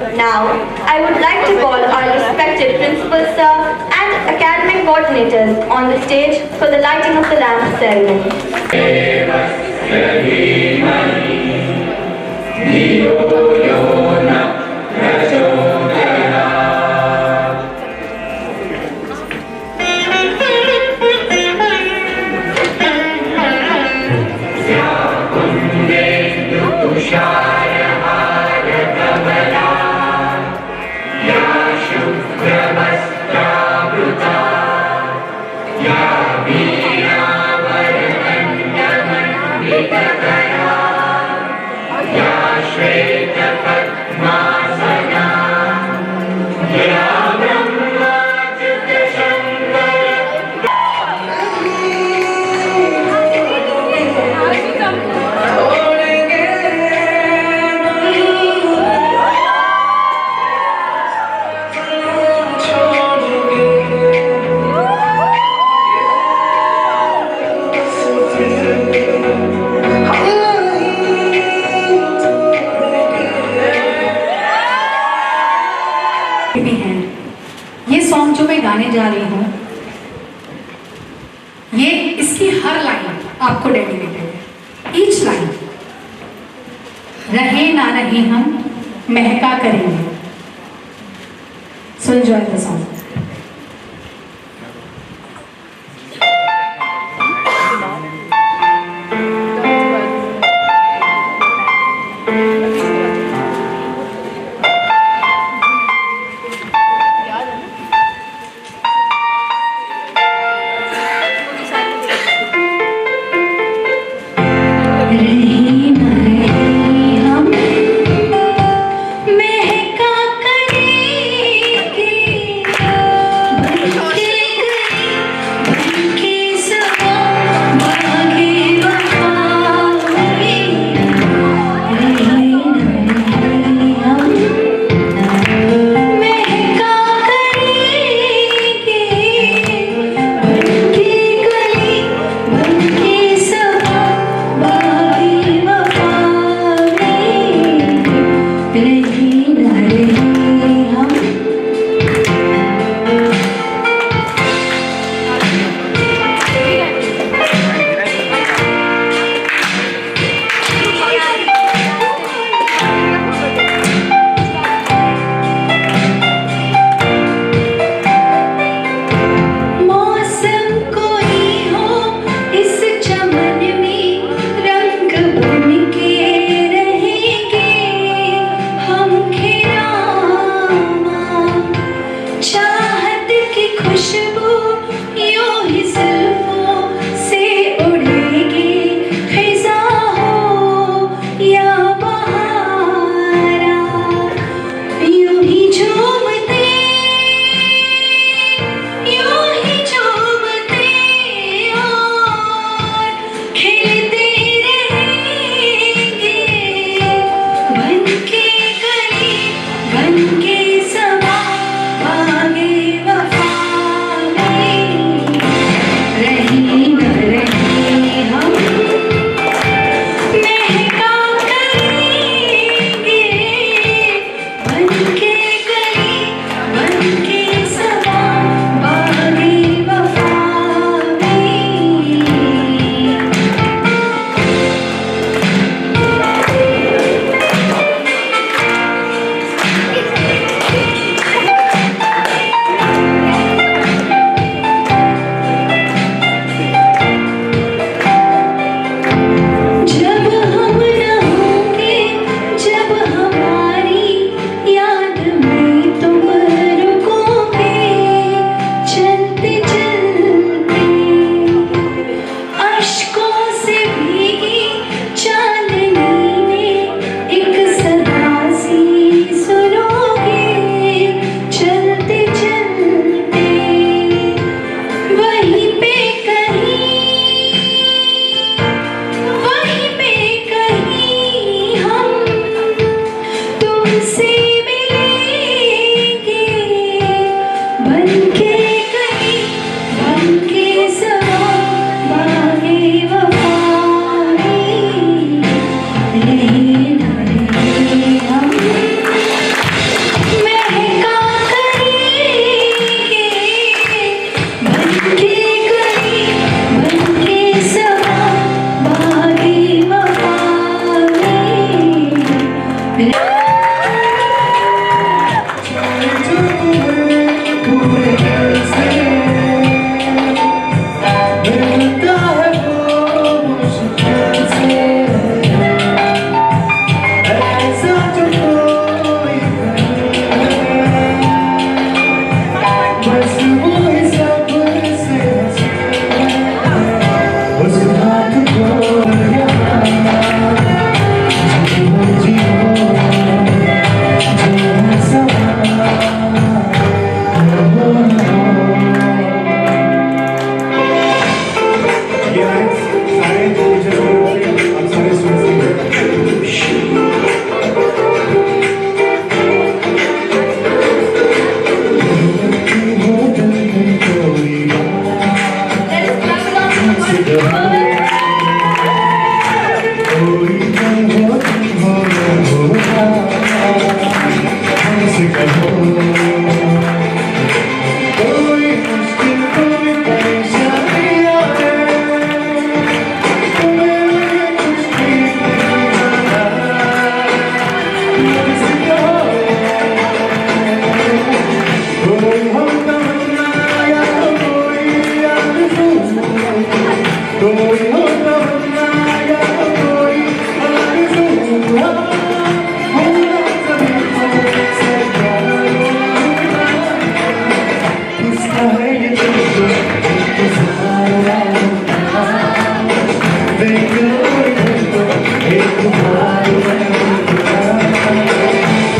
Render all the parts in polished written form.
Now, I would like to call our respected principal sir and academic coordinators on the stage for the lighting of the lamp ceremony. ये song जो मैं गाने जा रही हूँ, ये इसकी हर लाइन आपको डेडिकेटेड है। ईच लाइन, रहे ना रहे हम महका करेंगे। So enjoy the song. महका करेंगे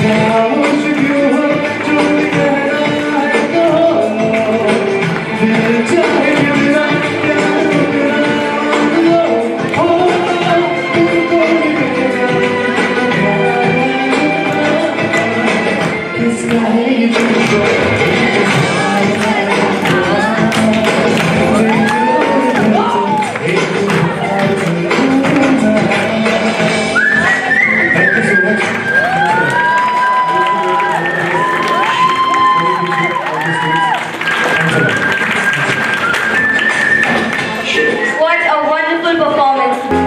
खामोश क्यों हो जो भी कहना है कहो दिल चाहे कि मेरा प्यार मेरा लो हो तुमको भी मेरा किसका है ये तुमको What a wonderful performance.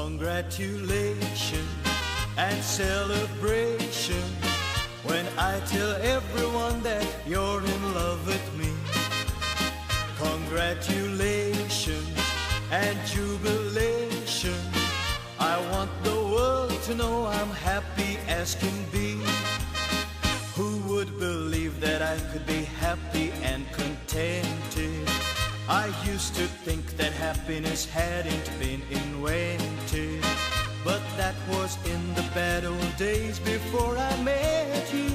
Congratulations and celebration when I tell everyone that you're in love with me. Congratulations and jubilation. I want the world to know I'm happy as can be. Who would believe that I could be happy and contented? I used to think that happiness hadn't been invented, but that was in the bad old days before I met you.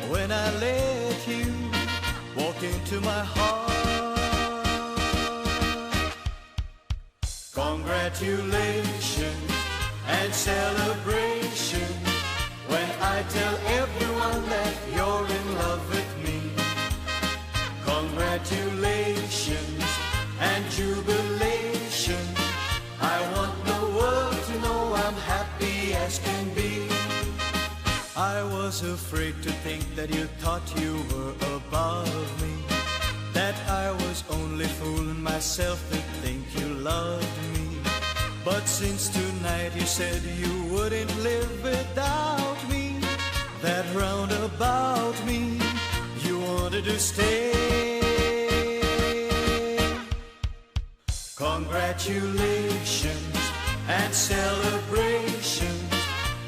When I let you walk into my heart. Congratulations and celebration when I tell everyone that you're in love with me. Congratulations and jubilation. I want the world to know I'm happy as can be. I was afraid to think that you thought you were above me, that I was only fooling myself to think you loved me. But since tonight you said you wouldn't live without me, that round about me you wanted to stay. Congratulations and celebration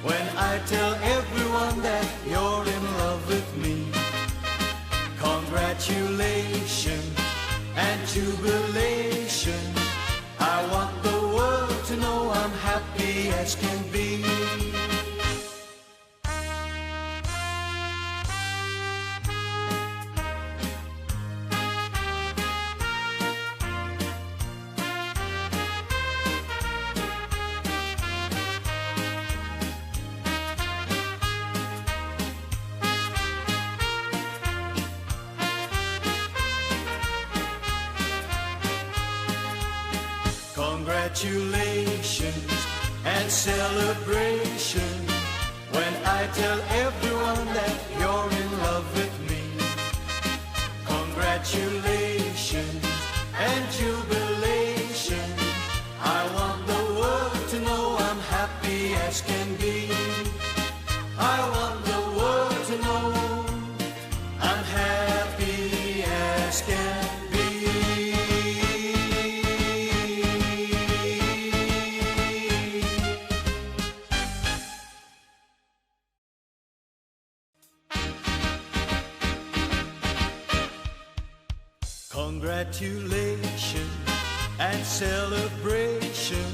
when I tell everyone that you're in love with me. Congratulations and jubilation. I want the world to know I'm happy as can be. Congratulations and celebration when I tell everyone that you're in love with me. Congratulations and jubilation. I want the world to know I'm happy as can be. I want the world to know I'm happy as can be. Congratulations and celebration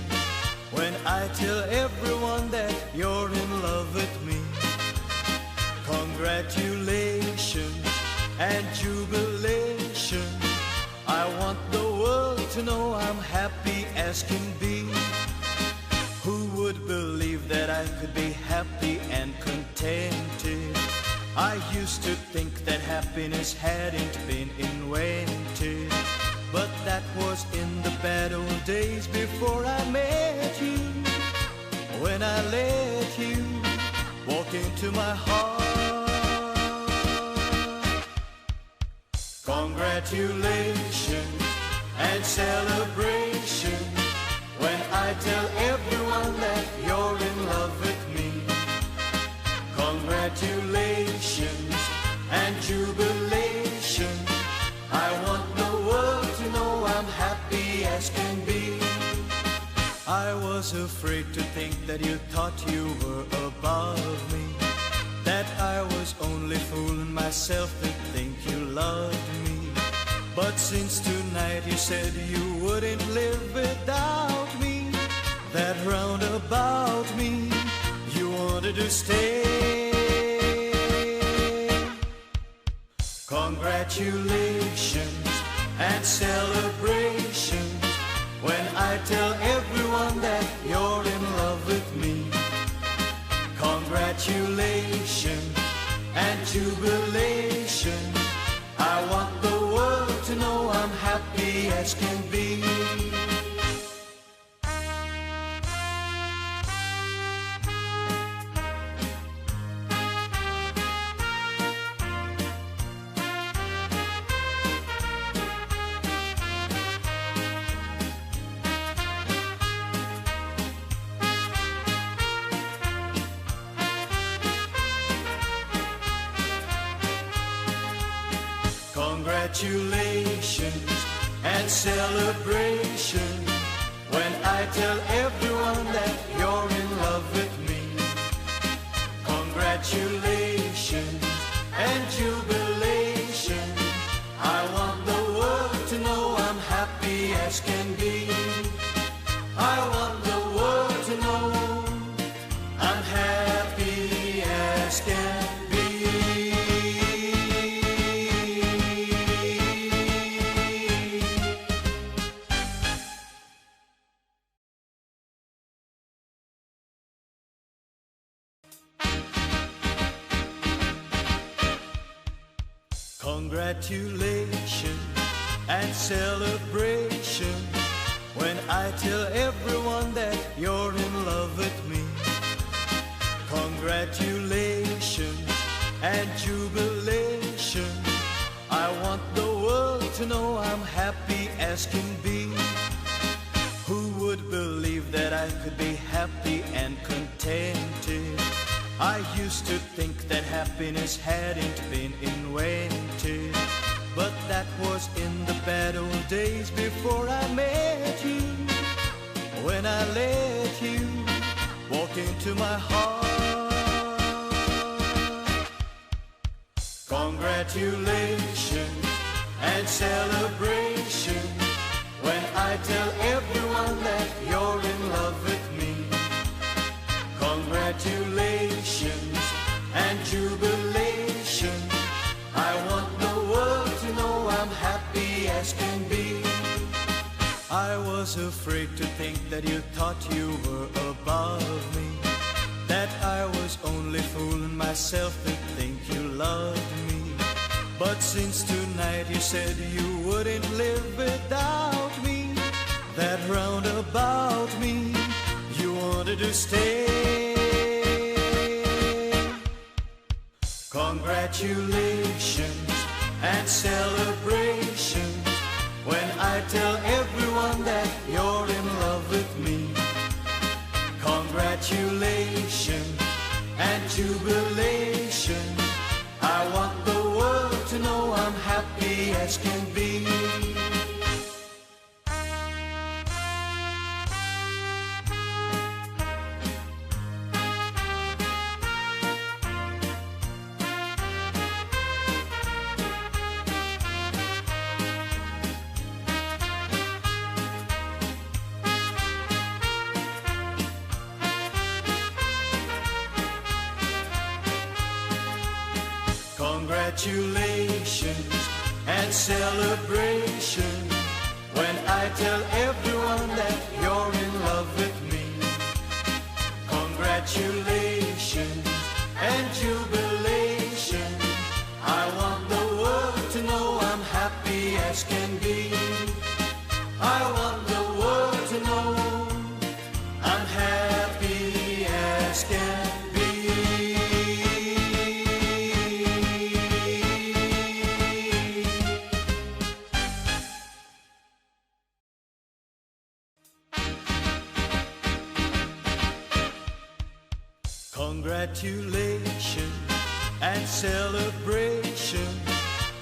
when I tell everyone that you're in love with me. Congratulations and jubilation. I want the world to know I'm happy as can be. Who would believe that I could be happy and contented? I used to think that happiness hadn't been invented, but that was in the bad old days before I met you. When I let you walk into my heart. Congratulations and celebration when I tell everyone that you're in love with me. Congratulations and jubilation. I want the world to know I'm happy as can be. I was afraid to think that you thought you were above me, that I was only fooling myself to think you loved me. But since tonight you said you wouldn't live without me, that round about me you wanted to stay. Congratulations and celebration when I tell everyone that you're in love with me. Congratulations and jubilation. I want the world to know I'm happy as can be. Congratulations and celebration when I tell everyone that you're in love with me. Congratulations and jubilation. I want the world to know I'm happy as can be. I want the world to know I'm happy as can be. Congratulations and celebration when I tell everyone that you're in love with me. Congratulations and jubilation. I want the world to know I'm happy as can be. Who would believe that I could be happy and contented? I used to think that happiness hadn't been invented, but that was in the bad old days before I met you. When I let you walk into my heart. Congratulations and celebration when I tell everyone that you're in love with me. Congratulations and jubilation. I want the world to know I'm happy as can be. I was afraid to think that you thought you were above me, that I was only fooling myself to think you loved me. But since tonight you said you wouldn't live without me, that round about me you wanted to stay. Congratulations and celebrations when I tell everyone that you're in love with me. Congratulations and jubilation. I want the world to know I'm happy as can be. Congratulations and celebration when I tell everyone that you're in love with me. Congratulations and jubilation. I want the world to know I'm happy as can be. I want the world to know I'm happy as can be. Congratulations and celebration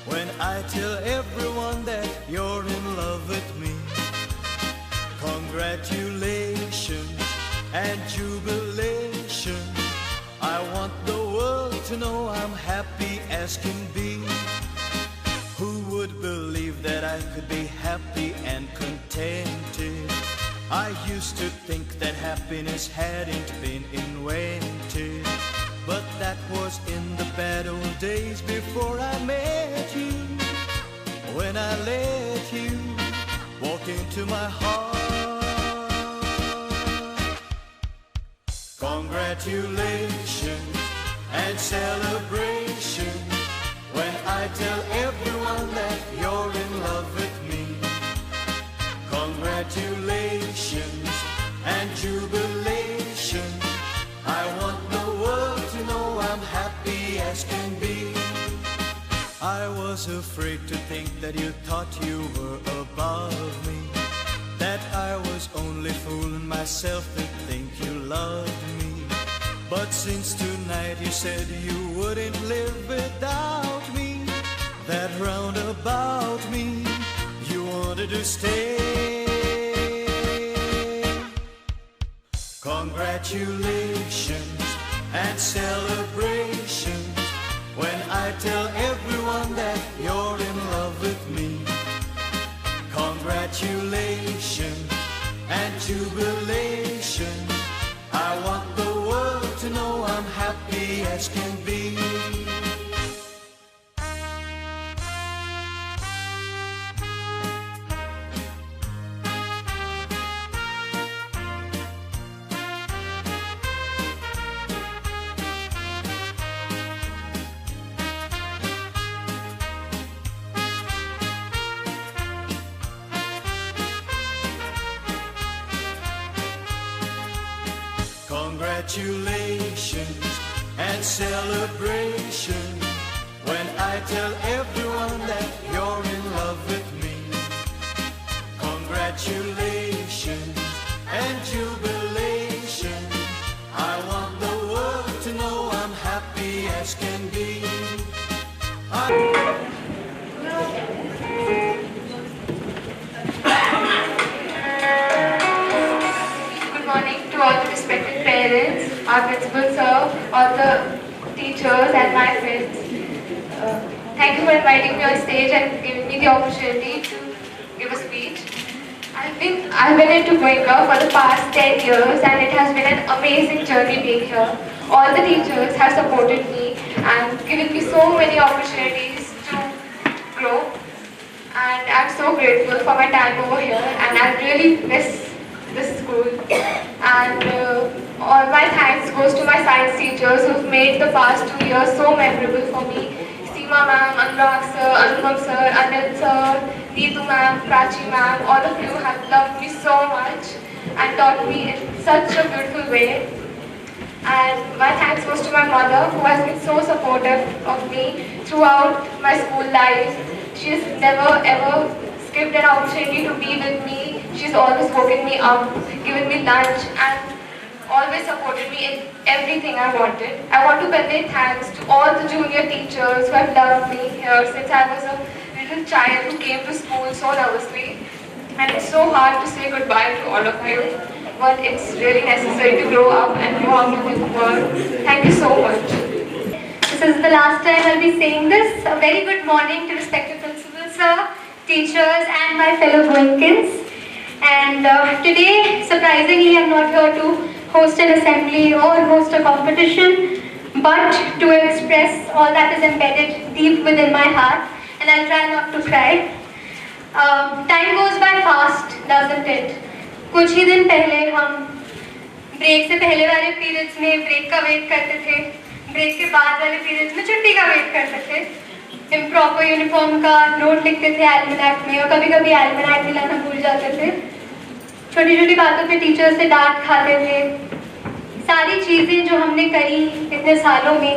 when I tell everyone that you're in love with me. Congratulations and jubilation. I want the world to know I'm happy as can be. Who would believe that I could be happy and contented? I used to think that happiness hadn't been invented, but that was in the bad old days before I met you. When I let you walk into my heart. Congratulations and celebration when I tell everyone that you're in love with me. Congratulations and jubilation. I want the world to know I'm happy as can be. I was afraid to think that you thought you were above me, that I was only fooling myself to think you loved me. But since tonight you said you wouldn't live without me, that round about me you wanted to stay. Congratulations and celebrations when I tell everyone that you're in love with me. Congratulations and jubilation, I want the world to know I'm happy as can be. Congratulations and celebration when I tell everyone that you're in love with me. Congratulations and jubilation, I want the world to know I'm happy as can be. Good morning to all the respected parents, our principal sir, all the teachers and my friends. Thank you for inviting me on stage and giving me the opportunity to give a speech. I've been into Goenka for the past 10 years and it has been an amazing journey being here. All the teachers have supported me and given me so many opportunities to grow. And I'm so grateful for my time over here and I really miss this school. And all my thanks goes to my science teachers who've made the past 2 years so memorable for me. Seema ma'am, Anurag sir, Anupam sir, Anil sir, Neetu ma'am, Prachi ma'am, all of you have loved me so much and taught me in such a beautiful way. And my thanks goes to my mother who has been so supportive of me throughout my school life. She has never ever skipped an opportunity to be with me. She's always woken me up, given me lunch and always supported me in everything I wanted. I want to convey thanks to all the junior teachers who have loved me here since I was a little child who came to school so nervously. And it's so hard to say goodbye to all of you, but it's really necessary to grow up and know how to live the world. Thank you so much. This is the last time I'll be saying this. A very good morning to respected principals, sir, teachers and my fellow Goenkans. And today, surprisingly, I'm not here to host an assembly or host a competition, but to express all that is embedded deep within my heart, and I'll try not to cry. Time goes by fast, doesn't it? कुछ ही दिन पहले हम break से पहले वाले periods में break का wait करते थे, ब्रेक के बाद वाले पीरियड्स में छुट्टी का वेट करते थे, इम्प्रॉपर यूनिफॉर्म का नोट लिखते थे एल्मनाक में और कभी-कभी एल्मनाक दिलाना भूल जाते थे, छोटी-छोटी बातों पे टीचर से डांट खाते थे। सारी चीज़ें जो हमने करी इतने सालों में,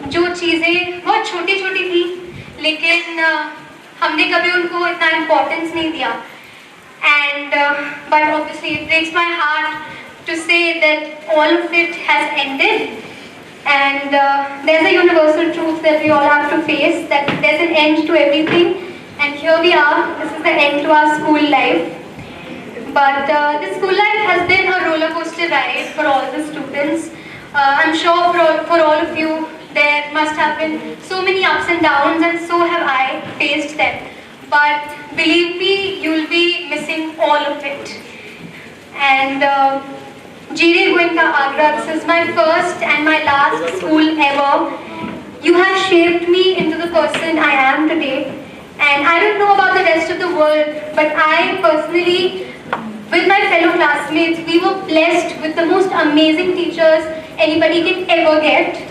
जो चीज़ें बहुत छोटी-छोटी थी, लेकिन हमने कभी उनको इतना इम्पोर्टेंस नहीं दिया। And but obviously it breaks my heart to say that all of it has ended. And there's a universal truth that we all have to face, that there's an end to everything. And here we are, this is the end to our school life. But the school life has been a roller coaster ride for all the students. I'm sure for all of you, there must have been so many ups and downs, and so have I faced them. But believe me, you'll be missing all of it. And GD Goenka Agra, this is my first and my last school ever. You have shaped me into the person I am today. And I don't know about the rest of the world, but I personally, with my fellow classmates, we were blessed with the most amazing teachers anybody can ever get.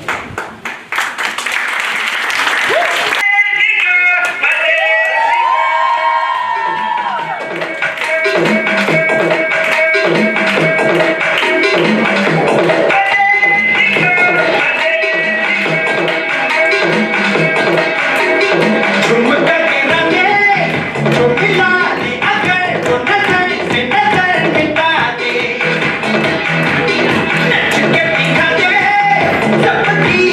Somebody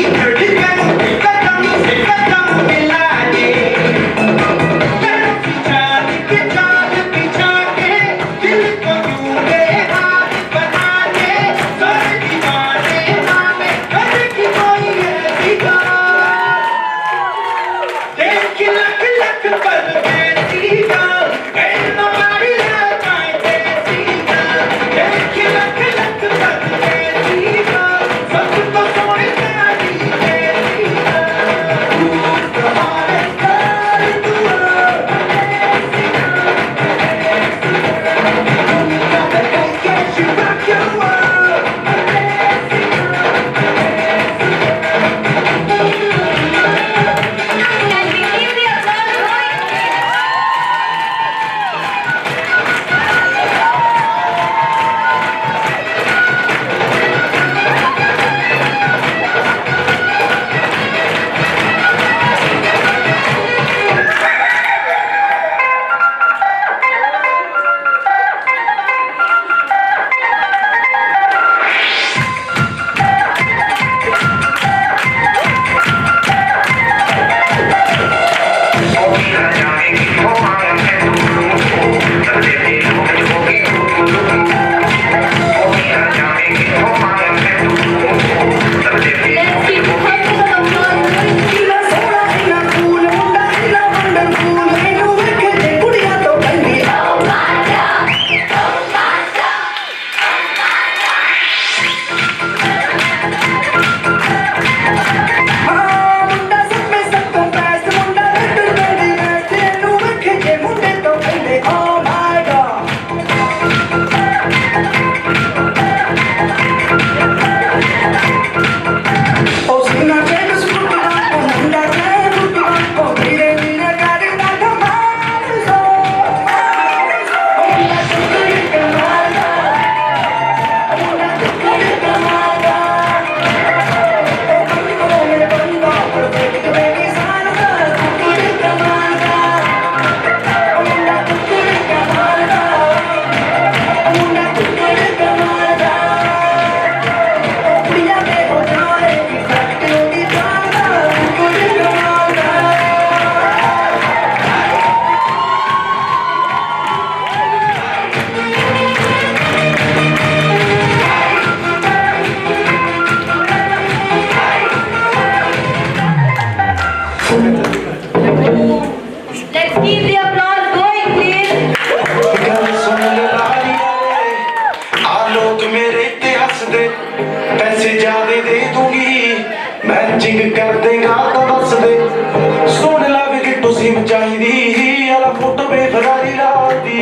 मैनू चाहिदी आला photo पे Ferrari लादी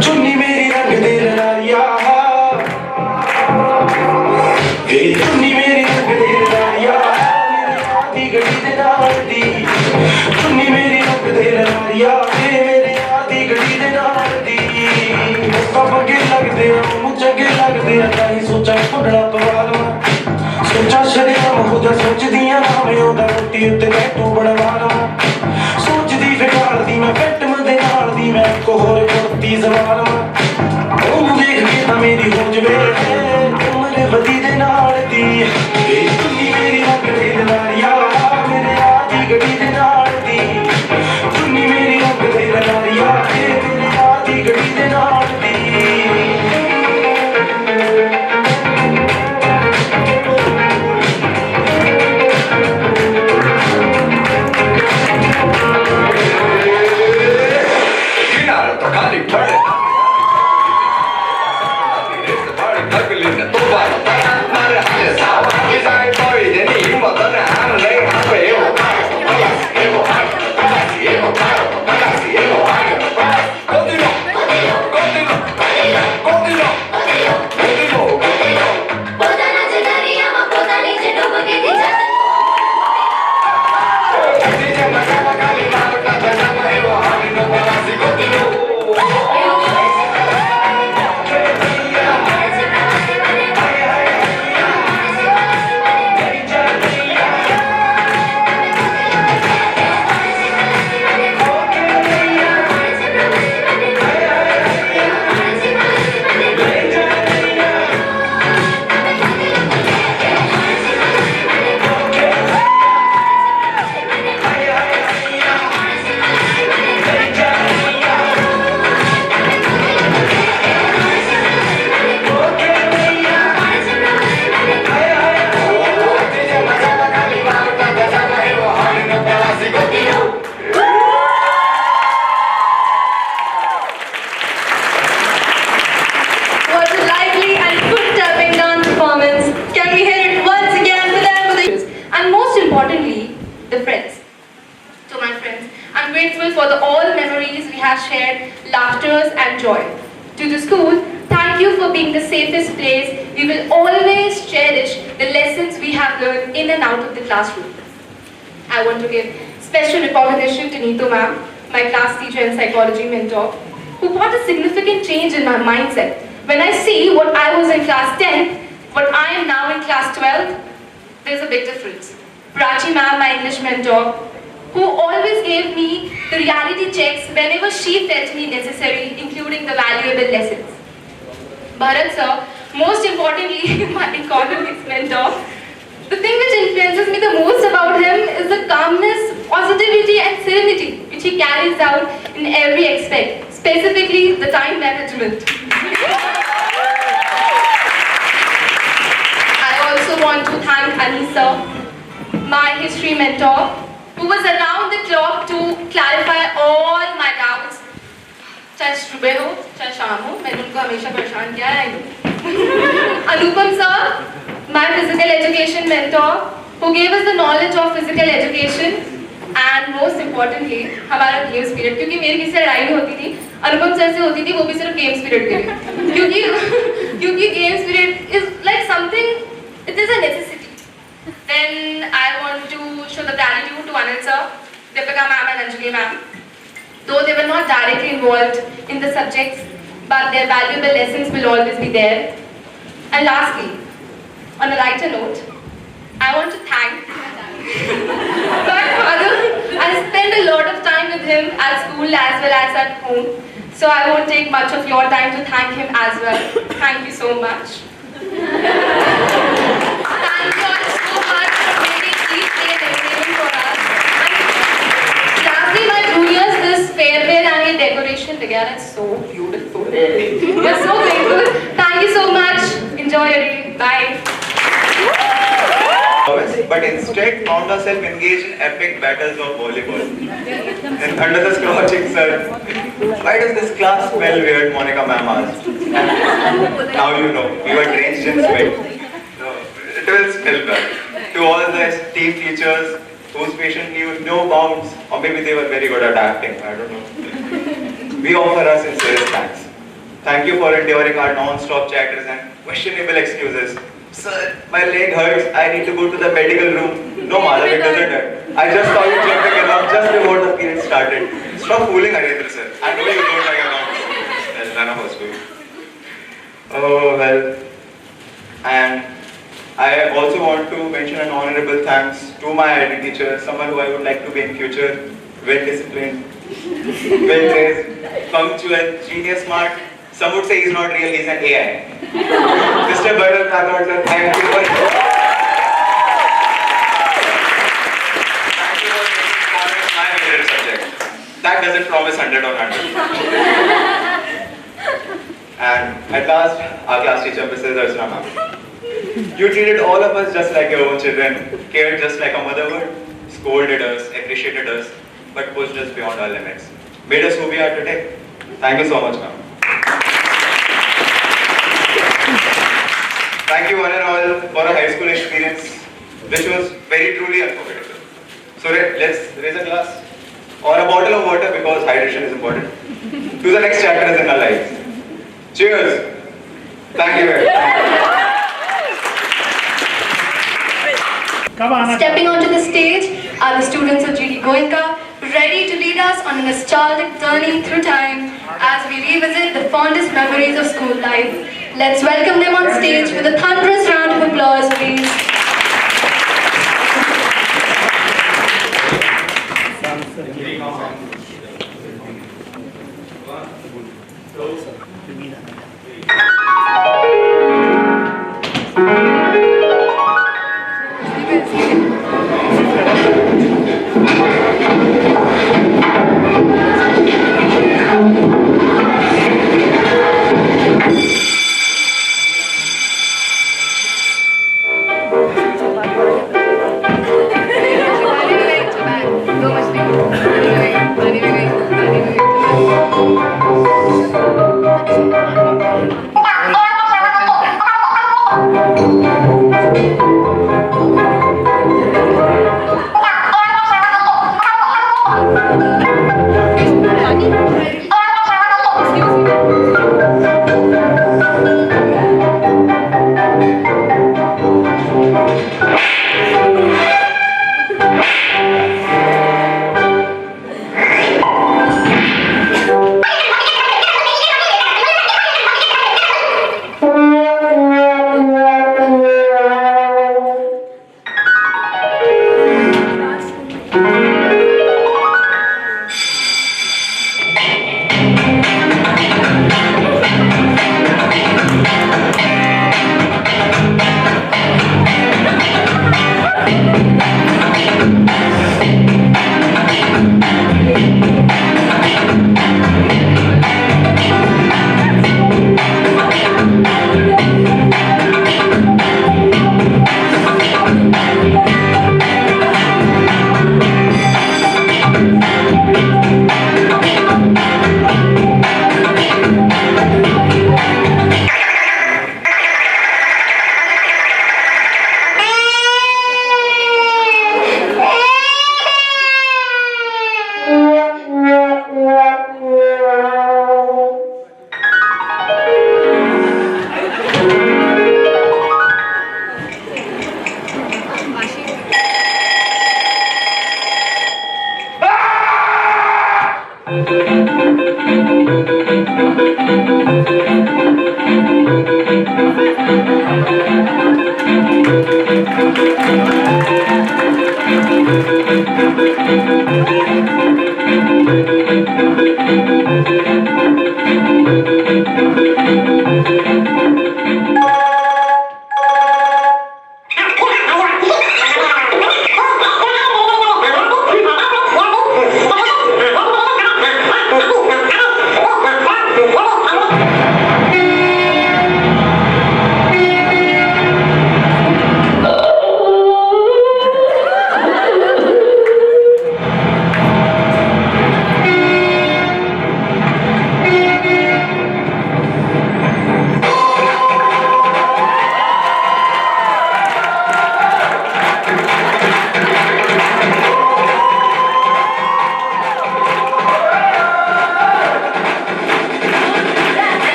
चुन्नी मेरी रंग दे लारिया चुन्नी मेरी रंग दे लारिया मेरी गड़ी दे नाल दी चुन्नी मेरी रंग दे लारिया मेरे आदी गड़ी दे नाल दी पगे लगदे मुझ चंगे लगदे ताई सोचा फुड़ना पवा लवां सोचा शरेआम खुदा सोचदियां ना मैं ओदा रोटी उत्ते बैठू बनवा लवां सोचदी फिटालदी मैं फिट मदे नाल दी मैं को होर कुर्ती जवा लवां ओनू देख के तां मेरी हो जवे उमर वदी दे नाल दी चुन्नी मेरी रंग दे लारिया मेरे आदी गड़ी दे नाल दी चुन्नी मेरी रंग दे लारिया मेरे आदी गड़ी दे नाल दी the friends. To my friends, I'm grateful for all memories we have shared, laughters and joy. To the school, thank you for being the safest place. We will always cherish the lessons we have learned in and out of the classroom. I want to give special recognition to Neetu ma'am, my class teacher and psychology mentor, who brought a significant change in my mindset. When I see what I was in class 10th, what I am now in class 12th, there's a big difference. Prachi ma'am, my English mentor, who always gave me the reality checks whenever she felt me necessary, including the valuable lessons. Bharat sir, most importantly, my economics mentor, the thing which influences me the most about him is the calmness, positivity and serenity which he carries out in every aspect, specifically the time management. I also want to thank Anisa, my history mentor, who was around the clock to clarify all my doubts. चाहे सुबह हो, चाहे शाम हो, मैंने उनको हमेशा परेशान किया है। Anupam sir, my physical education mentor, who gave us the knowledge of physical education, and most importantly, हमारा games period, क्योंकि मेरी किसी से लड़ाई नहीं होती थी, अनुपम सर से होती थी, वो भी सिर्फ games period के लिए, क्योंकि games period is like something, it is a necessity. Then I want to show the gratitude to Anil sir, Deepika ma'am and Anjali ma'am. Though they were not directly involved in the subjects, but their valuable lessons will always be there. And lastly, on a lighter note, I want to thank my father. I spent a lot of time with him at school as well as at home. So I won't take much of your time to thank him as well. Thank you so much. Thank you all so much for making each day entertaining for us. And lastly, my juniors, this farewell and decoration together is so beautiful. We're so grateful. Thank you so much. Enjoy your day. Bye. But instead found herself engaged in epic battles of volleyball. And under the scorching sun, why does this class smell weird? Monica ma'am asked. Now you know, we were drenched in sweat. No, it will still back. To all the esteemed teachers whose patience knew no bounds, or maybe they were very good at acting, I don't know. We offer our sincerest thanks. Thank you for enduring our non-stop chatters and questionable excuses. Sir, my leg hurts, I need to go to the medical room. No, Madhav, it doesn't hurt. I just saw you jumping around just before the period started. Stop fooling Harendra, sir. I know you don't like accounts. Well, none of us do. Oh, well. And I also want to mention an honorable thanks to my IT teacher, someone who I would like to be in future, well disciplined, well dressed, punctual, genius smart. Some would say he's not real, he's an AI. Mr. Bharat Rathod, sir, thank you for making commerce my favorite subject. That doesn't promise 100 on 100. And at last, our class teacher, Mrs. Archana ma'am. You treated all of us just like your own children, cared just like a mother would, scolded us, appreciated us, but pushed us beyond our limits. Made us who we are today. Thank you so much, ma'am. Thank you one and all for a high school experience which was very truly unforgettable. So let's raise a glass or a bottle of water because hydration is important to the next chapters in our lives. Cheers! Thank you very much. Stepping onto the stage are the students of GD Goenka, ready to lead us on a nostalgic journey through time as we revisit the fondest memories of school life. Let's welcome them on stage with a thunderous round of applause, please.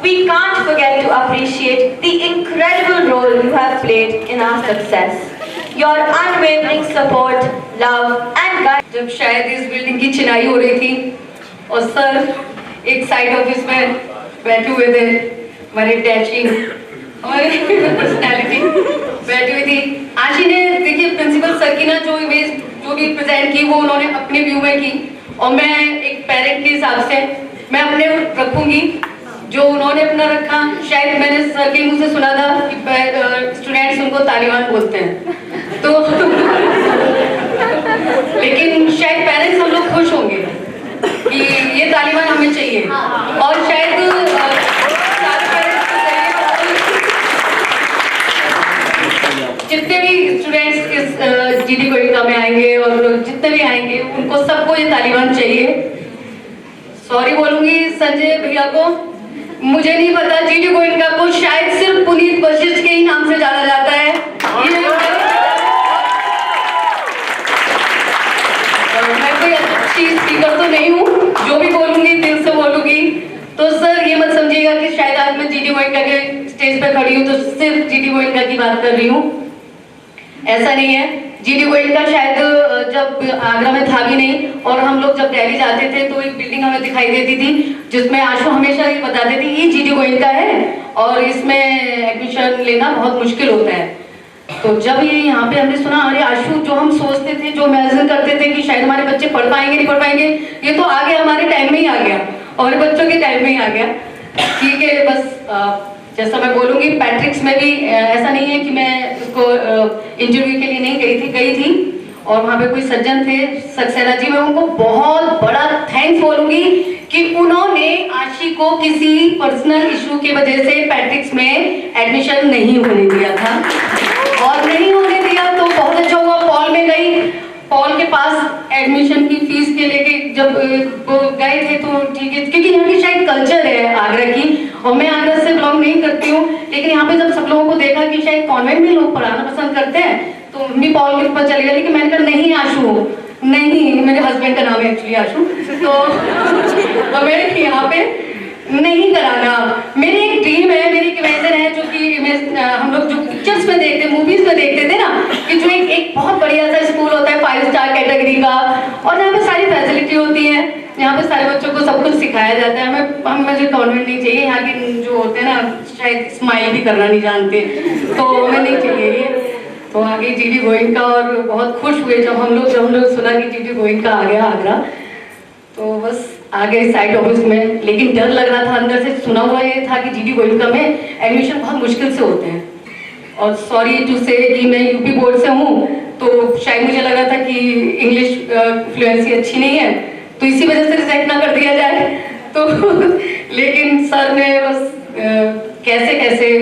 we can't forget to appreciate the incredible role you have played in our success. Your unwavering support, love and guidance. जब शायद इस building की चिनाई हो रही थी और sir एक साइड ऑफिस में बैठे हुए थे, हमारे डैशिंग हमारी पर्सनैलिटी बैठी हुई थी। आशी ने देखिए प्रिंसिपल सर की ना जो इमेज जो भी प्रेजेंट की वो उन्होंने अपने व्यू में की, और मैं एक पेरेंट के हिसाब से मैं अपने रखूंगी जो उन्होंने अपना रखा। शायद मैंने सर के मुंह से सुना था कि स्टूडेंट्स उनको तालिबान बोलते हैं, तो लेकिन शायद पेरेंट्स हम लोग खुश होंगे कि ये तालिबान हमें चाहिए, और शायद सारे पेरेंट्स को चाहिए। जितने भी स्टूडेंट्स इस जीडी गोयनका में आएंगे और जितने भी आएंगे उनको सबको ये तालिबान चाहिए। सॉरी बोलूंगी संजय भैया को, मुझे नहीं पता जीडी गोयनका को शायद सिर्फ पुनीत वशिष्ठ के ही नाम से जाना जाता है। मैं कोई अच्छी स्पीकर तो नहीं हूँ, जो भी बोलूंगी दिल से बोलूंगी। तो सर ये मत समझिएगा कि शायद आज मैं जीडी गोयनका के स्टेज पे खड़ी हूँ तो सिर्फ जीडी गोयनका की बात कर रही हूँ, ऐसा नहीं है। जीडी गोयनका शायद जब आगरा में था भी नहीं, और हम लोग जब दिल्ली जाते थे तो एक बिल्डिंग हमें दिखाई देती थी जिसमें आशु हमेशा ये बताते थे ये जीडी गोयनका है और इसमें एडमिशन लेना बहुत मुश्किल होता है। तो जब ये यहाँ पे हमने सुना, अरे आशु जो हम सोचते थे, जो इमेजिन करते थे कि शायद हमारे बच्चे पढ़ पाएंगे नहीं पढ़ पाएंगे, ये तो आ गया, हमारे टाइम में ही आ गया और बच्चों के टाइम में ही आ गया। ठीक है, बस जैसा मैं बोलूंगी पैट्रिक्स में भी ऐसा नहीं है कि मैं उसको इंटरव्यू के लिए नहीं गई थी और वहाँ पे कोई सज्जन थे सक्सेना जी, मैं उनको बहुत बड़ा थैंक्स बोलूंगी कि उन्होंने आशी को किसी पर्सनल इशू की वजह से पैट्रिक्स में एडमिशन नहीं होने दिया था, और नहीं होने दिया तो बहुत अच्छा हुआ। पॉल में गई, पॉल के पास एडमिशन की फीस के लेके जब वो गए थे तो ठीक है, क्योंकि यहाँ की शायद कल्चर है आगरा की, और मैं आगरा से बिलोंग नहीं करती हूँ, लेकिन यहाँ पे जब सब लोगों को देखा कि शायद कॉन्वेंट में लोग पढ़ाना पसंद करते हैं तो मम्मी पॉल के ऊपर चली गई। लेकिन मैंने कहा नहीं आशु, नहीं, मेरे हस्बैंड का नाम है एक्चुअली आशु, तो मेरे यहाँ पे नहीं कराना। मेरी एक ड्रीम है, मेरी एक इमेजिन है, जो कि हम लोग जो पिक्चर्स में देखते, मूवीज में देखते थे ना, कि जो एक बहुत बढ़िया सा स्कूल होता है 5 स्टार कैटेगरी का, और यहाँ पे सारी फैसिलिटी होती है, यहाँ पे सारे बच्चों को सब कुछ सिखाया जाता है। मुझे कॉन्वेंट नहीं चाहिए, यहाँ के जो होते हैं ना शायद स्माइल भी करना नहीं जानते, तो हमें नहीं चाहिए ये। तो आगे जीडी गोयनका, और बहुत खुश हुए जब हम लोग सुना कि जीडी गोयनका आ गया आगरा, तो बस आ गए साइड ऑफिस में। लेकिन डर लग रहा था अंदर से, सुना हुआ ये था कि जीडी गोयनका में एडमिशन बहुत मुश्किल से होते हैं, और सॉरी टू से कि मैं यूपी बोर्ड से हूँ, तो शायद मुझे लग रहा था कि इंग्लिश फ्लुएंसी अच्छी नहीं है, तो इसी वजह से रिजेक्ट ना कर दिया जाए। तो लेकिन सर ने बस कैसे कैसे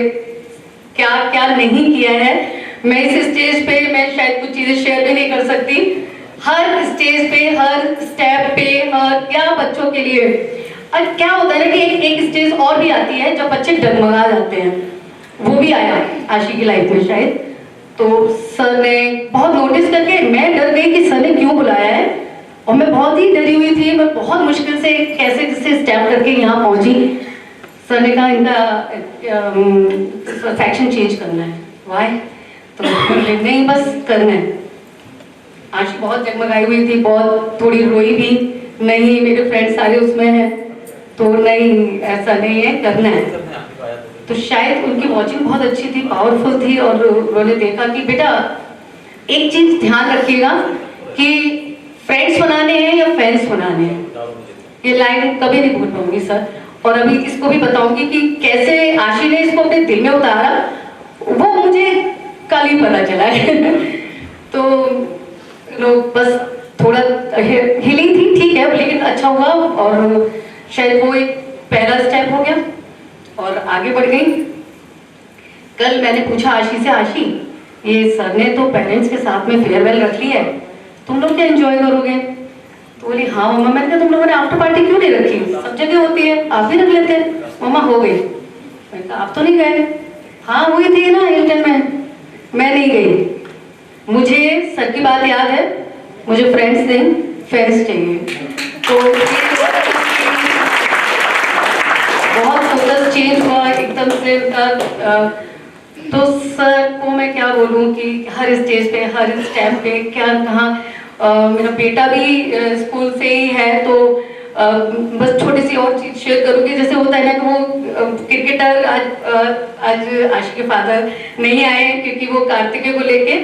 क्या क्या नहीं किया है, मैं इस स्टेज पे मैं शायद कुछ चीजें शेयर भी नहीं कर सकती। हर स्टेज पे, हर स्टेप पे, हर क्या बच्चों के लिए, और क्या होता है ना कि एक स्टेज और भी आती है जब बच्चे डगमगा जाते हैं, वो भी आया आशी की लाइफ में शायद। तो सर ने बहुत नोटिस करके, मैं डर गई कि सर ने क्यों बुलाया है, और मैं बहुत ही डरी हुई थी, मैं बहुत मुश्किल से कैसे स्टेप करके यहाँ पहुंची। सर ने कहा इनका सेक्शन चेंज करना है। वाई? तो नहीं, बस करना है। आशी बहुत जगमगाई हुई थी, बहुत थोड़ी रोई भी, नहीं मेरे फ्रेंड्स सारे उसमें हैं, तो नहीं ऐसा नहीं है, करना है। तो शायद उनकी वॉचिंग बहुत अच्छी थी, पावरफुल थी, और उन्होंने देखा कि बेटा एक चीज ध्यान रखिएगा कि फ्रेंड्स बनाने हैं या फैंस बनाने हैं। ये लाइन कभी नहीं भूल पाऊंगी सर, और अभी इसको भी बताऊंगी कि कैसे आशी ने इसको अपने दिल में उतारा, वो मुझे कल ही पता चला है। तो लोग बस थोड़ा हिलिंग थी, ठीक है, लेकिन अच्छा हुआ, और शायद वो एक पहला स्टेप हो गया और आगे बढ़ गई। कल मैंने पूछा आशी से, आशी ये सर ने तो पेरेंट्स के साथ में फेयरवेल रख ली है, तुम लोग क्या एंजॉय करोगे? तो बोली हाँ मम्मा। मैंने कहा तुम लोगों ने आफ्टर पार्टी क्यों नहीं रखी, सब जगह होती है, आप भी रख लेते हैं। मम्मा हो गई। मैंने कहा आप तो नहीं गए? हाँ हुई थी ना हिल्टन में, मैं नहीं गई। मुझे सर की बात याद है, मुझे फ्रेंड्स नहीं फैंस चाहिए। तो बहुत फोकस चेंज प्रेसिडेंट का तो सर को मैं क्या बोलूँ कि हर स्टेज पे हर स्टेप पे क्या कहाँ मेरा बेटा भी स्कूल से ही है तो बस छोटी सी और चीज शेयर करूँगी जैसे होता है ना कि वो क्रिकेटर आज आशी के फादर नहीं आए क्योंकि वो कार्तिकेय को लेके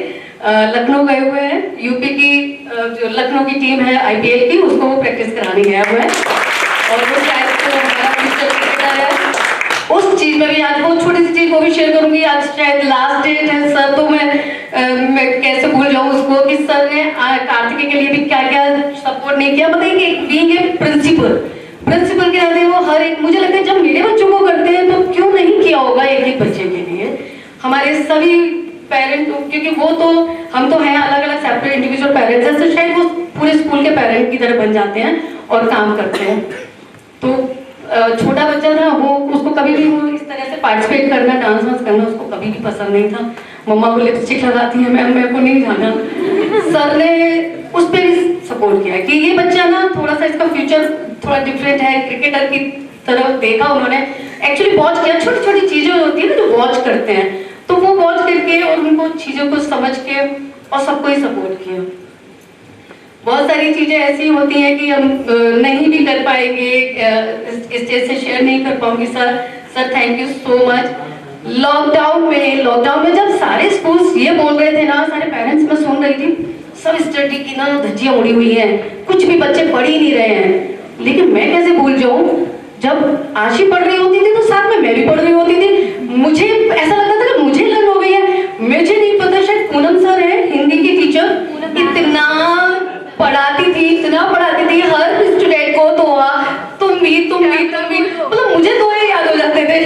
लखनऊ गए हुए हैं यूपी की जो लखनऊ की टीम है IPL की उसको वो प्रैक्टिस कराने गया हुआ है और वो शायद तो हमारा फ्यूचर क्रिकेटर है उस चीज में भी आज बहुत छोटी सी चीज को भी शेयर करूंगी आज शायद लास्ट डेट है सर तो मैं कैसे भूल जाऊं उसको कि सर ने कार्तिकेय के लिए भी क्या क्या सपोर्ट नहीं किया बताइए बीइंग ए प्रिंसिपल के नाते वो हर एक मुझे लगता है जब मेरे बच्चों को करते हैं तो क्यों नहीं किया होगा एक बच्चे के लिए हमारे सभी पेरेंट क्योंकि वो तो हम तो हैं अलग अलग सेपरेट इंडिविजुअल पेरेंट्स हैं तो शायद वो पूरे स्कूल के पेरेंट की तरह बन जाते हैं और काम करते हैं तो छोटा बच्चा था वो उसको कभी भी वो इस तरह से पार्टिसिपेट करना डांस वांस करना उसको कभी भी पसंद नहीं था मम्मा वो लिपस्टिक लगाती है मैम मेरे को नहीं जाना सर ने उस पर भी सपोर्ट किया कि ये बच्चा ना थोड़ा सा इसका फ्यूचर थोड़ा डिफरेंट है क्रिकेटर की तरफ देखा उन्होंने एक्चुअली वॉच किया छोटी छोटी चीजें होती है ना जो वॉच करते हैं तो वो वॉच करके और उनको चीजों को समझ के और सबको ही सपोर्ट किया बहुत सारी चीजें ऐसी होती हैं कि हम नहीं भी कर पाएंगे स्टेज से शेयर नहीं कर पाऊंगी sir thank you so much lockdown में जब सारे स्कूल्स ये बोल रहे थे ना सारे पेरेंट्स में सुन रही थी सब स्टडी की ना धज्जियां उड़ी हुई हैं कुछ भी बच्चे पढ़ ही नहीं रहे हैं लेकिन मैं कैसे भूल जाऊं जब आशी पढ़ रही होती थी तो साथ में मैं भी पढ़ रही होती थी मुझे ऐसा लगता था कि मुझे लर्न हो गई है मुझे नहीं पता शायद पूनम सर है हिंदी की टीचर इतना पढ़ाती थी हर स्टूडेंट को तो तुम भी मतलब मुझे तो ये याद हो जाते थे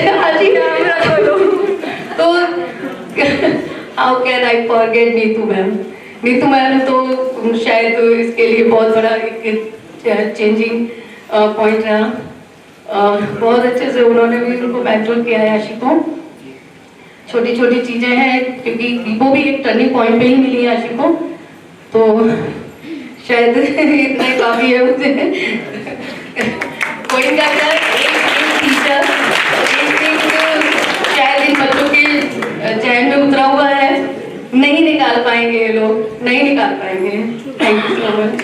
तो how can I forget Neetu ma'am तो शायद इसके लिए बहुत बड़ा एक चेंजिंग पॉइंट रहा बहुत अच्छे से उन्होंने भी उनको मेंटर किया है आशी को छोटी छोटी चीजें हैं क्योंकि वो भी एक टर्निंग पॉइंट पे ही मिली है आशी को तो शायद इतना ही काफी है मुझे कोई का एक टीचर शायद इन बच्चों के जहन में उतरा हुआ है नहीं निकाल पाएंगे ये लोग नहीं निकाल पाएंगे thank you so much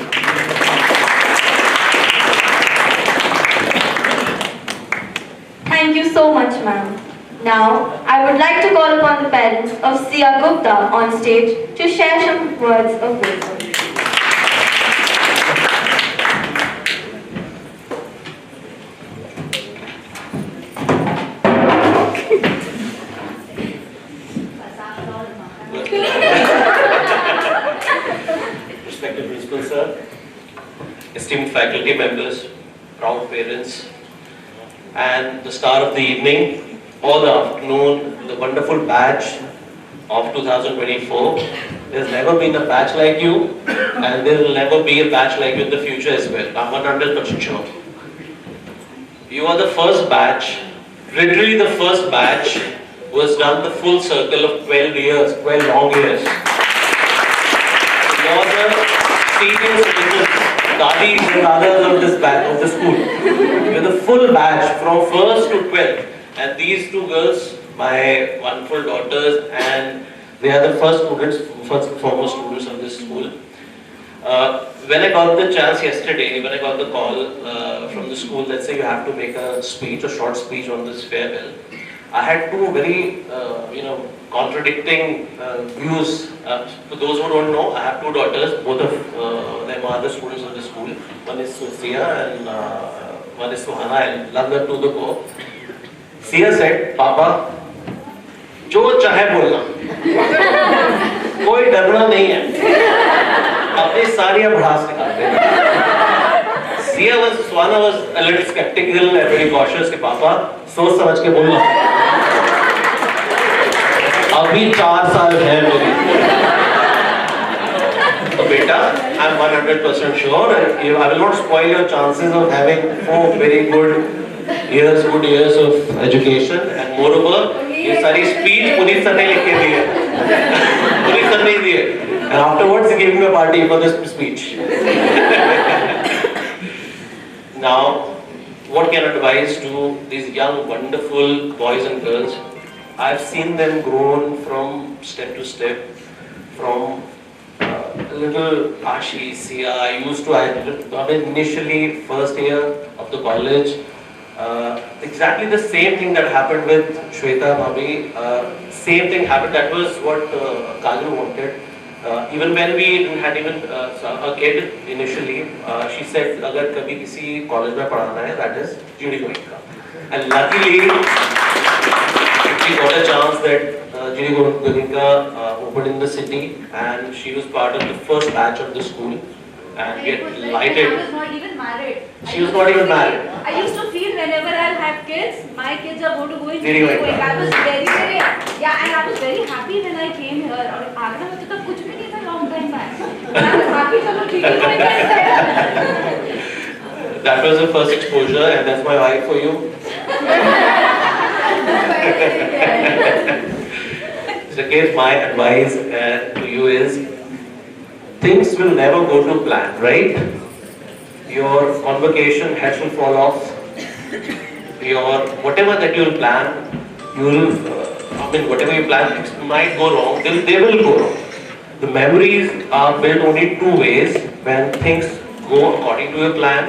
Thank you so much, ma'am. Now, I would like to call upon the parents of Sia Gupta on stage to share some words of wisdom. Respected Principal Sir, esteemed faculty members, proud parents, and the star of the evening or the afternoon, the wonderful batch of 2024. There's never been a batch like you, and there will never be a batch like you in the future as well. I'm 100% sure. You are the first batch, literally the first batch, who has done the full circle of 12 years, 12 long years. You are the senior citizens, dadis and dadas of this batch, of the school. You're the full batch from 1st to 12th. And these two girls, my wonderful daughters, and they are the first foremost students of this school. When I got the chance yesterday, when I got the call from the school that say you have to make a speech, a short speech on this farewell, I had two very, contradicting views. For those who don't know, I have two daughters. Both of them are the students of the school. One is Sia and one is Suhana. I love them to the core. Sia said, "Papa, जो चाहे बोलना, कोई डरना नहीं है, अपनी सारी भड़ास निकालते हैं." Suhana was a little skeptical and very cautious कि पापा सोच समझ के बोलना. अभी 4 साल है मेरी. तो बेटा, I'm 100% sure I will not spoil your chances of having 4 very good years of education, and moreover, ये सारी speech पुनीत सर ने लिख के दी है. पुनीत सर ने दी है. And afterwards he gave me a party for this speech. Now, what can I advise to these young, wonderful boys and girls? I've seen them grown from step to step, from little Ashi, Sia. I mean, initially first year of the college, exactly the same thing that happened with Shweta Bhabhi, same thing happened. That was what Kajal wanted. Even when we had even a kid initially, she said, "अगर कभी किसी college में पढ़ाना है, that is GD Goenka." And luckily, she got a chance that GD Goenka opened in the city, and she was part of the first batch of the school. And we are delighted. I was not even married. She was not even married. I used to feel whenever I'll have kids, my kids are going to go in GD Goenka. I was very, yeah, and I was very happy when I came here. और आगरा में तो कुछ भी नहीं था long time back. I was happy चलो GD Goenka is there. That was the first exposure, and that's my wife for you. So, Kev, my advice to you is, things will never go to plan, right? Your convocation heads will fall off. Your whatever that you'll plan, whatever you plan, things might go wrong. They will go wrong. The memories are built only two ways: when things go according to your plan,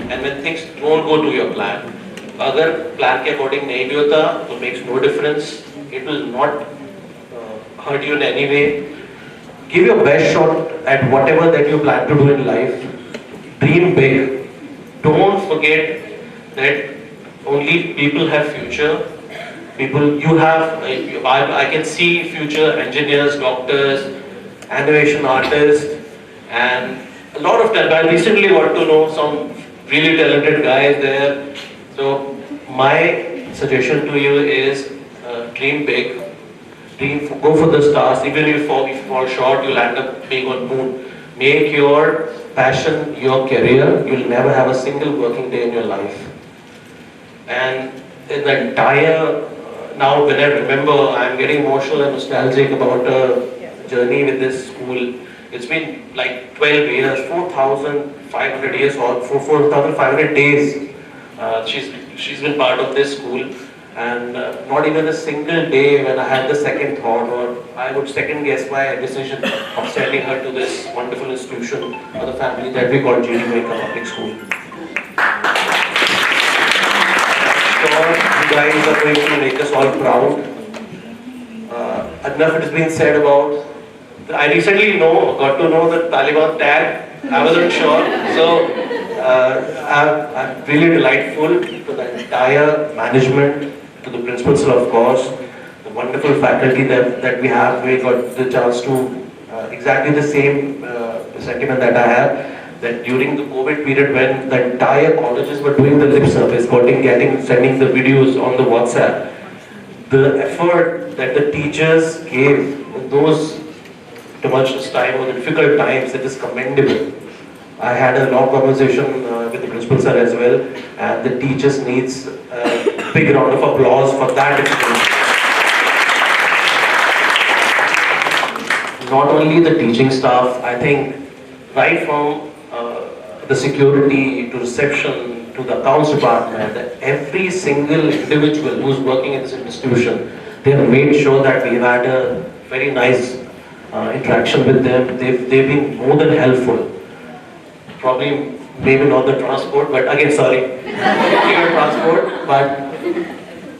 and when things don't go to your plan. अगर plan के according नहीं भी होता, तो makes no difference. It will not hurt you in any way. Give your best shot at whatever that you plan to do in life. Dream big. Don't forget that only people have future. You have, I can see future engineers, doctors, animation artists, and a lot of talent. I recently got to know some really talented guys there. So my suggestion to you is dream big. Go for the stars. Even if you fall short, you'll end up being on moon. Make your passion your career. You'll never have a single working day in your life. And in the entire, now when I remember, I'm getting emotional and nostalgic about a journey with this school. It's been like 12 years, 4,500 years or 4,500 days. She's been part of this school. And not even a single day when I had the second thought, or I would second guess my decision of sending her to this wonderful institution or the family that we call GD Goenka Public School. Sure, you guys are going to make us all proud. Enough it has been said about. I recently got to know the Taliban tag. I wasn't sure. So I'm really delightful to the entire management, to the principals, of course, the wonderful faculty that we have. We got the chance to exactly the same sentiment that I have, that during the COVID period when the entire colleges were doing the lip service, sending the videos on the WhatsApp, the effort that the teachers gave in those tumultuous times or difficult times, it is commendable. I had a long conversation with the principal sir as well, and the teachers needs a big round of applause for that experience. Not only the teaching staff, I think right from the security to reception to the accounts department, every single individual who's working in this institution, they have made sure that we've had a very nice interaction with them. They've been more than helpful. Probably, maybe not the transport, but again, sorry, transport, but